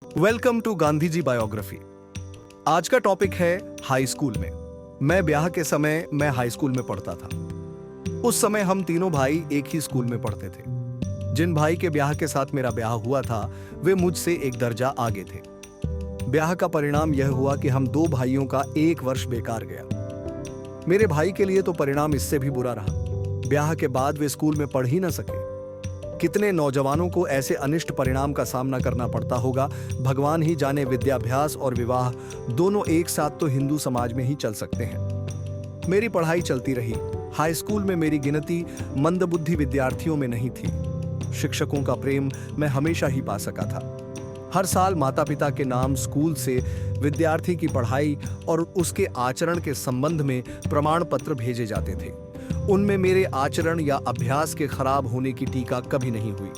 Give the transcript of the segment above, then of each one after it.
Welcome to Gandhi ji biography. आज का topic है हाई स्कूल में। मैं ब्याह के समय मैं हाई स्कूल में पढ़ता था। उस समय हम तीनों भाई एक ही स्कूल में पढ़ते थे। जिन भाई के ब्याह के साथ मेरा ब्याह हुआ था वे मुझसे एक दर्जा आगे थे। ब्याह का परिणाम यह हुआ कि हम दो भाइयों का एक वर्ष बेकार गया। मेरे भाई के लिए तो परिणाम इससे भी बुरा रहा। ब्याह के बाद वे स्कूल में पढ़ ही न सके। कितने नौजवानों को ऐसे अनिष्ट परिणाम का सामना करना पड़ता होगा, भगवान ही जाने। विद्याभ्यास और विवाह दोनों एक साथ तो हिंदू समाज में ही चल सकते हैं। मेरी पढ़ाई चलती रही। हाई स्कूल में मेरी गिनती मंदबुद्धि विद्यार्थियों में नहीं थी। शिक्षकों का प्रेम मैं हमेशा ही पा सका था। हर साल माता पिता के नाम स्कूल से विद्यार्थी की पढ़ाई और उसके आचरण के संबंध में प्रमाण पत्र भेजे जाते थे। उनमें मेरे आचरण या अभ्यास के खराब होने की टीका कभी नहीं हुई।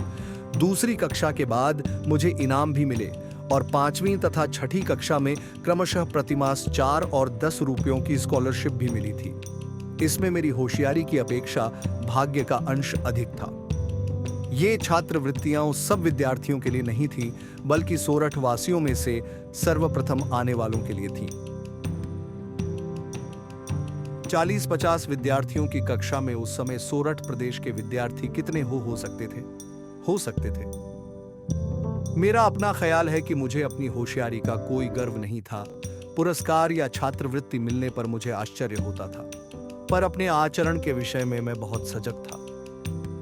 दूसरी कक्षा के बाद मुझे इनाम भी मिले और 5वीं तथा 6ठी कक्षा में क्रमशः प्रतिमास 4 और 10 रुपयों की स्कॉलरशिप भी मिली थी। इसमें मेरी होशियारी की अपेक्षा भाग्य का अंश अधिक था। ये छात्रवृत्तियां उस सब विद्यार्थियों के लिए नहीं थी, बल्कि सोरठ वासियों में से सर्वप्रथम आने वालों के लिए थी। 40-50 विद्यार्थियों की कक्षा में उस समय सोरठ प्रदेश के विद्यार्थी कितने हो सकते थे। मेरा अपना ख्याल है कि मुझे अपनी होशियारी का कोई गर्व नहीं था। पुरस्कार या छात्रवृत्ति मिलने पर मुझे आश्चर्य होता था, पर अपने आचरण के विषय में मैं बहुत सजग था।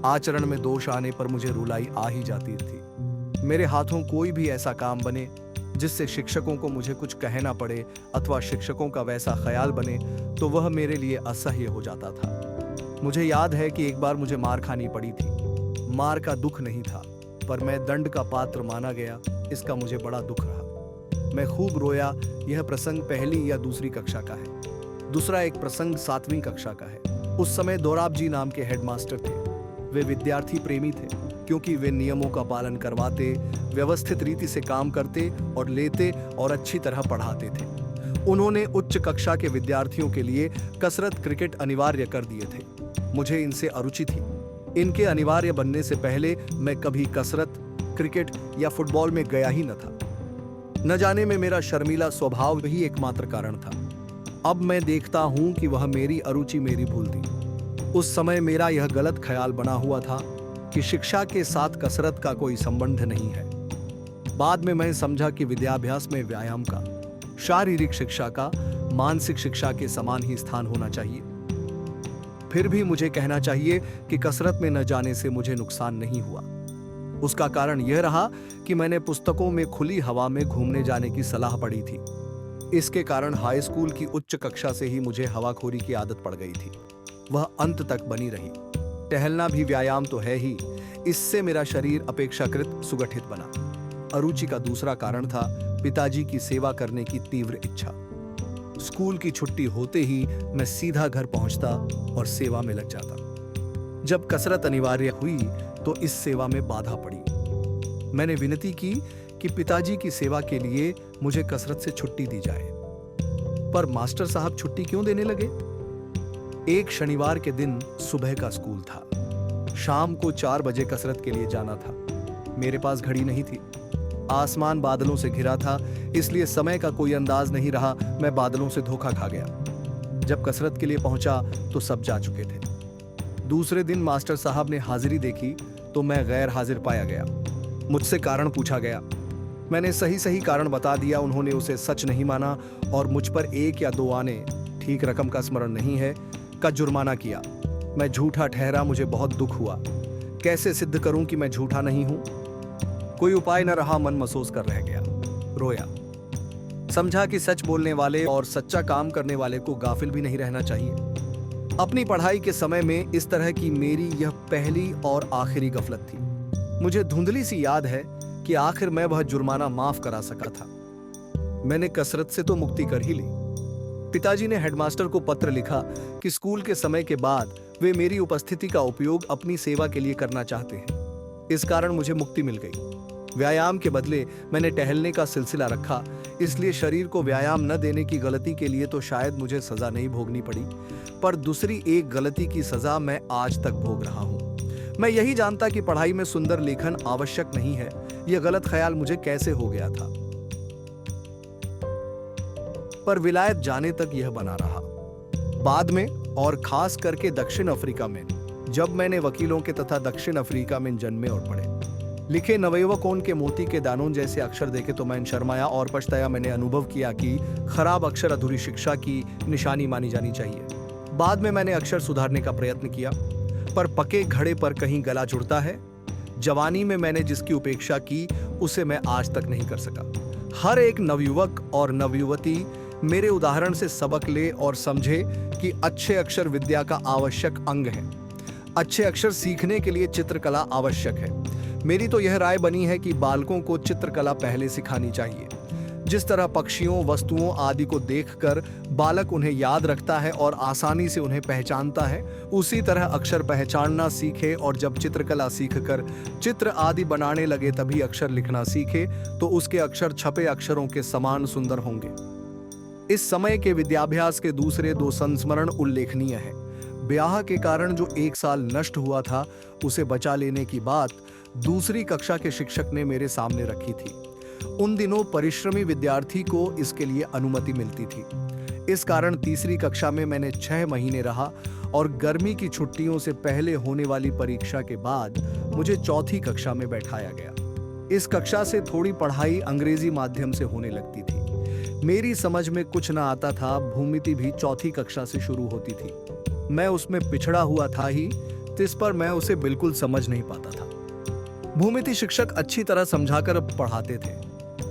आचरण में दोष आने पर मुझे रुलाई आ ही जाती थी। मेरे हाथों कोई भी ऐसा काम बने जिससे शिक्षकों को मुझे कुछ कहना पड़े अथवा शिक्षकों का वैसा ख्याल बने तो वह मेरे लिए असह्य हो जाता था। मुझे याद है कि एक बार मुझे मार खानी पड़ी थी। मार का दुख नहीं था, पर मैं दंड का पात्र माना गया, इसका मुझे बड़ा दुख रहा। मैं खूब रोया। यह प्रसंग पहली या दूसरी कक्षा का है। दूसरा एक प्रसंग 7वीं कक्षा का है। उस समय दोराब जी नाम के हेडमास्टर थे। वे विद्यार्थी प्रेमी थे, क्योंकि वे नियमों का पालन करवाते, व्यवस्थित रीति से काम करते और लेते और अच्छी तरह पढ़ाते थे। उन्होंने उच्च कक्षा के विद्यार्थियों के लिए कसरत क्रिकेट अनिवार्य कर दिए थे। मुझे इनसे अरुचि थी। इनके अनिवार्य बनने से पहले मैं कभी कसरत, क्रिकेट या फुटबॉल में गया ही न था। न जाने में मेरा शर्मीला स्वभाव ही एकमात्र कारण था। अब मैं देखता हूं कि वह मेरी अरुचि मेरी भूल थी। उस समय मेरा यह गलत ख्याल बना हुआ था कि शिक्षा के साथ कसरत का कोई संबंध नहीं है। बाद में मैं समझा कि विद्याभ्यास में व्यायाम का, शारीरिक शिक्षा का मानसिक शिक्षा के समान ही स्थान होना चाहिए। फिर भी मुझे कहना चाहिए कि कसरत में न जाने से मुझे नुकसान नहीं हुआ। उसका कारण यह रहा कि मैंने पुस्तकों में खुली हवा में घूमने जाने की सलाह पढ़ी थी। इसके कारण हाई स्कूल की उच्च कक्षा से ही मुझे हवाखोरी की आदत पड़ गई थी। वह अंत तक बनी रही। टहलना भी व्यायाम तो है ही, इससे मेरा शरीर अपेक्षाकृत सुगठित बना। अरुचि का दूसरा कारण था पिताजी की सेवा करने की तीव्र इच्छा। स्कूल की छुट्टी होते ही मैं सीधा घर पहुंचता और सेवा में लग जाता। जब कसरत अनिवार्य हुई तो इस सेवा में बाधा पड़ी। मैंने विनती की कि पिताजी की सेवा के लिए मुझे कसरत से छुट्टी दी जाए, पर मास्टर साहब छुट्टी क्यों देने लगे? एक शनिवार के दिन सुबह का स्कूल था। शाम को 4 बजे कसरत के लिए जाना था। मेरे पास घड़ी नहीं थी। आसमान बादलों से घिरा था, इसलिए समय का कोई अंदाज नहीं रहा। मैं बादलों से धोखा खा गया। जब कसरत के लिए पहुंचा तो सब जा चुके थे। दूसरे दिन मास्टर साहब ने हाजिरी देखी तो मैं गैर हाजिर पाया गया। मुझसे कारण पूछा गया। मैंने सही कारण बता दिया। उन्होंने उसे सच नहीं माना और मुझ पर 1 या 2 आने, ठीक रकम का स्मरण नहीं है, का जुर्माना किया। मैं झूठा ठहरा। मुझे बहुत दुख हुआ। कैसे सिद्ध करूं कि मैं झूठा नहीं हूं? कोई उपाय न रहा। मन महसूस कर रह गया। रोया। समझा कि सच बोलने वाले और सच्चा काम करने वाले को गाफिल भी नहीं रहना चाहिए। अपनी पढ़ाई के समय में इस तरह की मेरी यह पहली और आखिरी गफलत थी। मुझे धुंधली सी याद है कि आखिर मैं वह जुर्माना माफ करा सका था। मैंने कसरत से तो मुक्ति कर ही ली। पिताजी ने हेडमास्टर को पत्र लिखा कि स्कूल के समय के बाद वे मेरी उपस्थिति का उपयोग अपनी सेवा के लिए करना चाहते हैं। इस कारण मुझे मुक्ति मिल गई। व्यायाम के बदले मैंने टहलने का सिलसिला रखा, इसलिए शरीर को व्यायाम न देने की गलती के लिए तो शायद मुझे सजा नहीं भोगनी पड़ी, पर दूसरी एक गलती की सजा मैं आज तक भोग रहा हूं। मैं यही जानता कि पढ़ाई में सुंदर लेखन आवश्यक नहीं है, यह गलत ख्याल मुझे कैसे हो गया था। पर विलायत जाने तक यह बना रहा। बाद में, और खास करके दक्षिण अफ्रीका में, जब मैंने वकीलों के तथा दक्षिण अफ्रीका में जन्मे और पढ़े लिखे नवयुवकों के मोती के दानों जैसे अक्षर देखे तो मैं शर्माया और पछताया। मैंने अनुभव किया कि खराब अक्षर अधूरी शिक्षा की निशानी मानी जानी चाहिए। बाद में मैंने अक्षर सुधारने का प्रयत्न किया, पर पके घड़े पर कहीं गला जुड़ता है। जवानी में मैंने जिसकी उपेक्षा की उसे मैं आज तक नहीं कर सका। हर एक नवयुवक और नवयुवती मेरे उदाहरण से सबक ले और समझे कि अच्छे अक्षर विद्या का आवश्यक अंग है। अच्छे अक्षर सीखने के लिए चित्रकला आवश्यक है। मेरी तो यह राय बनी है कि बालकों को चित्रकला पहले सिखानी चाहिए। जिस तरह पक्षियों, वस्तुओं आदि को देखकर बालक उन्हें याद रखता है और आसानी से उन्हें पहचानता है, उसी तरह अक्षर पहचानना सीखे और जब चित्रकला सीखकर चित्र आदि बनाने लगे तभी अक्षर लिखना सीखे तो उसके अक्षर छपे अक्षरों के समान सुंदर होंगे। इस समय के विद्याभ्यास के दूसरे 2 संस्मरण उल्लेखनीय हैं। ब्याह के कारण जो 1 साल नष्ट हुआ था उसे बचा लेने की बात दूसरी कक्षा के शिक्षक ने मेरे सामने रखी थी। उन दिनों परिश्रमी विद्यार्थी को इसके लिए अनुमति मिलती थी। इस कारण तीसरी कक्षा में मैंने 6 महीने रहा और गर्मी की छुट्टियों से पहले होने वाली परीक्षा के बाद मुझे चौथी कक्षा में बैठाया गया। इस कक्षा से थोड़ी पढ़ाई अंग्रेजी माध्यम से होने लगती थी। मेरी समझ में कुछ न आता था। भूमिति भी चौथी कक्षा से शुरू होती थी। मैं उसमें पिछड़ा हुआ था ही, इस पर मैं उसे बिल्कुल समझ नहीं पाता था। भूमिति शिक्षक अच्छी तरह समझाकर पढ़ाते थे,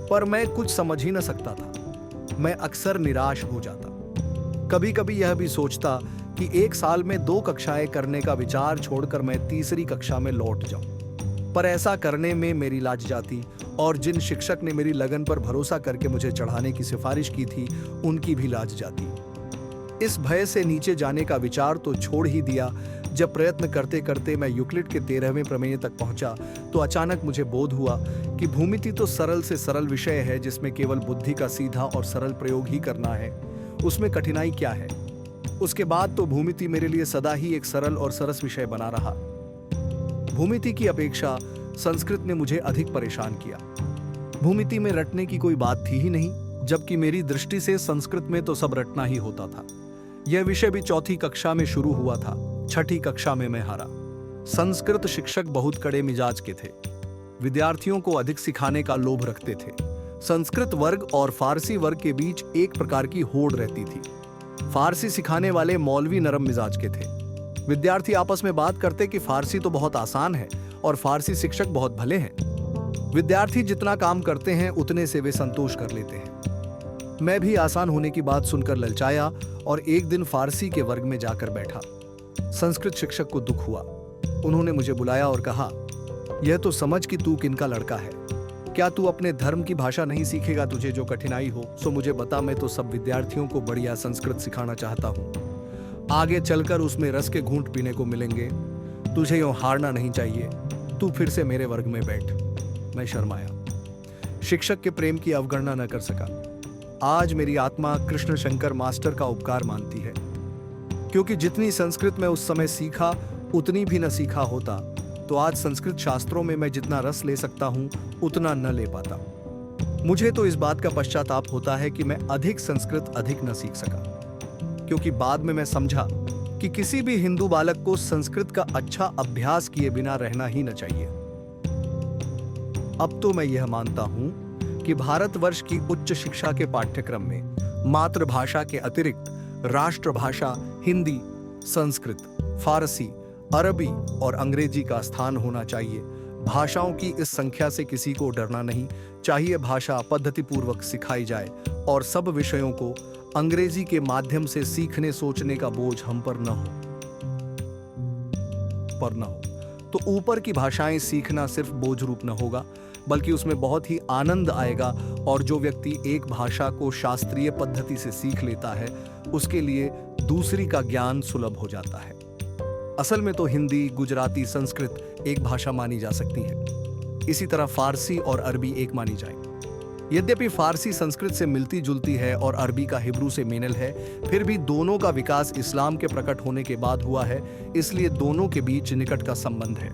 पर मैं कुछ समझ ही न सकता था। मैं अक्सर निराश हो जाता। कभी कभी यह भी सोचता कि 1 साल में 2 कक्षाएं करने का विचार छोड़कर मैं तीसरी कक्षा में लौट जाऊं। पर ऐसा करने में मेरी लाज जाती और जिन शिक्षक ने मेरी लगन पर भरोसा करके मुझे चढ़ाने की सिफारिश की थी उनकी भी लाज जाती। इस भय से नीचे जाने का विचार तो छोड़ ही दिया। जब प्रयत्न करते करते मैं यूक्लिड के 13वें प्रमेय तक पहुंचा तो अचानक मुझे बोध हुआ कि भूमिति तो सरल से सरल विषय है जिसमें केवल बुद्धि का सीधा और सरल प्रयोग ही करना है। उसमें कठिनाई क्या है? उसके बाद तो भूमिति मेरे लिए सदा ही एक सरल और सरस विषय बना रहा। भूमिति की अपेक्षा संस्कृत ने मुझे अधिक परेशान किया। भूमिति में रटने की कोई बात थी ही नहीं, जबकि मेरी दृष्टि से संस्कृत में तो सब रटना ही होता था। यह विषय भी चौथी कक्षा में शुरू हुआ था। 6ठी कक्षा में मैं हारा। संस्कृत शिक्षक बहुत कड़े मिजाज के थे। विद्यार्थियों को अधिक सिखाने का लोभ रखते थे। संस्कृत वर्ग और फारसी वर्ग के बीच एक प्रकार की होड़ रहती थी। फारसी सिखाने वाले मौलवी नरम मिजाज के थे। विद्यार्थी आपस में बात करते कि फारसी तो बहुत आसान है और फारसी शिक्षक बहुत भले हैं। विद्यार्थी जितना काम करते हैं उतने से वे संतोष कर लेते हैं। मैं भी आसान होने की बात सुनकर ललचाया और एक दिन फारसी के वर्ग में जाकर बैठा। संस्कृत शिक्षक को दुख हुआ। उन्होंने मुझे बुलाया और कहा, यह तो समझ कि तू किनका लड़का है। क्या तू अपने धर्म की भाषा नहीं सीखेगा? तुझे जो कठिनाई हो सो मुझे बता। मैं तो सब विद्यार्थियों को बढ़िया संस्कृत सिखाना चाहता हूँ। आगे चलकर उसमें रस के घूंट पीने को मिलेंगे। तुझे यूं हारना नहीं चाहिए। तू फिर से मेरे वर्ग में बैठ। मैं शर्माया। शिक्षक के प्रेम की अवगणना न कर सका। आज मेरी आत्मा कृष्ण शंकर मास्टर का उपकार मानती है, क्योंकि जितनी संस्कृत में उस समय सीखा उतनी भी न सीखा होता तो आज संस्कृत शास्त्रों में मैं जितना रस ले सकता हूं उतना न ले पाता। मुझे तो इस बात का पश्चाताप होता है कि मैं अधिक संस्कृत अधिक न सीख सका, क्योंकि बाद में मैं समझा कि किसी भी हिंदू बालक को संस्कृत का अच्छा अभ्यास किए बिना रहना ही न चाहिए। अब तो मैं यह मानता हूं कि भारतवर्ष की उच्च शिक्षा के पाठ्यक्रम में मातृभाषा के अतिरिक्त राष्ट्रभाषा हिंदी, संस्कृत, फारसी, अरबी और अंग्रेजी का स्थान होना चाहिए। भाषाओं की इस संख्या से किसी को डरना नहीं चाहिए। भाषा पद्धतिपूर्वक सिखाई जाए और सब विषयों को अंग्रेजी के माध्यम से सीखने सोचने का बोझ हम पर न हो तो ऊपर की भाषाएं सीखना सिर्फ बोझ रूप न होगा, बल्कि उसमें बहुत ही आनंद आएगा। और जो व्यक्ति एक भाषा को शास्त्रीय पद्धति से सीख लेता है उसके लिए दूसरी का ज्ञान सुलभ हो जाता है। असल में तो हिंदी, गुजराती, संस्कृत एक भाषा मानी जा सकती है। इसी तरह फारसी और अरबी एक मानी जाए। यद्यपि फारसी संस्कृत से मिलती जुलती है और अरबी का हिब्रू से मेल है, फिर भी दोनों का विकास इस्लाम के प्रकट होने के बाद हुआ है, इसलिए दोनों के बीच निकट का संबंध है।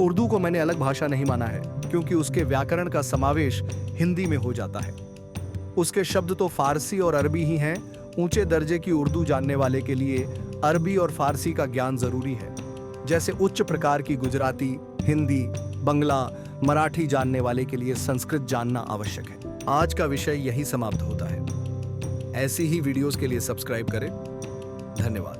उर्दू को मैंने अलग भाषा नहीं माना है, क्योंकि उसके व्याकरण का समावेश हिंदी में हो जाता है। उसके शब्द तो फारसी और अरबी ही हैं। ऊंचे दर्जे की उर्दू जानने वाले के लिए अरबी और फारसी का ज्ञान जरूरी है, जैसे उच्च प्रकार की गुजराती, हिंदी, बंगला, मराठी जानने वाले के लिए संस्कृत जानना आवश्यक है। आज का विषय यही समाप्त होता है। ऐसी ही वीडियोस के लिए सब्सक्राइब करें। धन्यवाद।